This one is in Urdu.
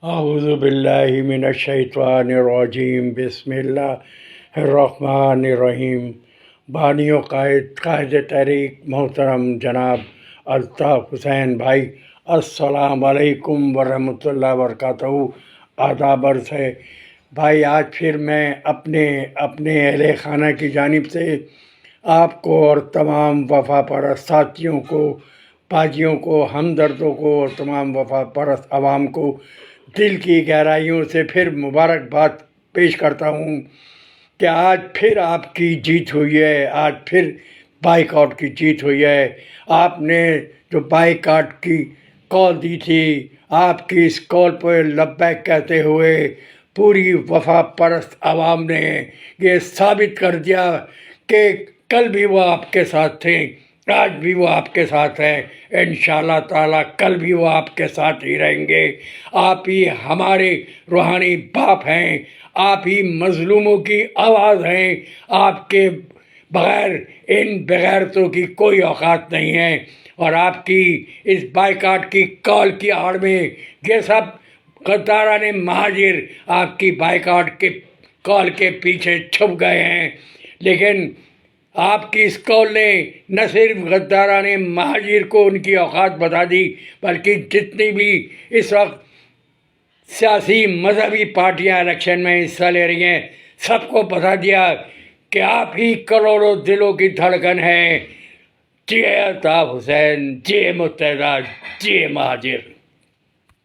اعوذ باللہ من الشیطان الرجیم بسم اللہ الرحمن الرحیم۔ بانی و قائد تحریک محترم جناب الطاف حسین بھائی، السلام علیکم ورحمۃ اللہ وبرکاتہ۔ آداب عرض ہے بھائی، آج پھر میں اپنے اہل خانہ کی جانب سے آپ کو اور تمام وفا پرست ساتھیوں کو، باجیوں کو، ہمدردوں کو اور تمام وفا پرست عوام کو دل کی گہرائیوں سے پھر مبارکباد پیش کرتا ہوں کہ آج پھر آپ کی جیت ہوئی ہے، آج پھر بائیک آؤٹ کی جیت ہوئی ہے۔ آپ نے جو بائیک آؤٹ کی کال دی تھی، آپ کی اس کال پر لبیک کہتے ہوئے پوری وفا پرست عوام نے یہ ثابت کر دیا کہ کل بھی وہ آپ کے ساتھ تھے، آج بھی وہ آپ کے ساتھ ہیں، انشاءاللہ تعالیٰ کل بھی وہ آپ کے ساتھ ہی رہیں گے۔ آپ ہی ہمارے روحانی باپ ہیں، آپ ہی مظلوموں کی آواز ہیں، آپ کے بغیر ان بغیرتوں کی کوئی اوقات نہیں ہے۔ اور آپ کی اس بائیکاٹ کی کال کی آڑ میں یہ سب غداران مہاجر آپ کی بائیکاٹ کے کال کے پیچھے چھپ گئے ہیں، لیکن آپ کی اس کال نے نہ صرف غداران مہاجر کو ان کی اوقات بتا دی، بلکہ جتنی بھی اس وقت سیاسی مذہبی پارٹیاں الیکشن میں حصہ لے رہی ہیں سب کو بتا دیا کہ آپ ہی کروڑوں دلوں کی دھڑکن ہے۔ جی الطاف حسین، جی متحدہ، جی مہاجر۔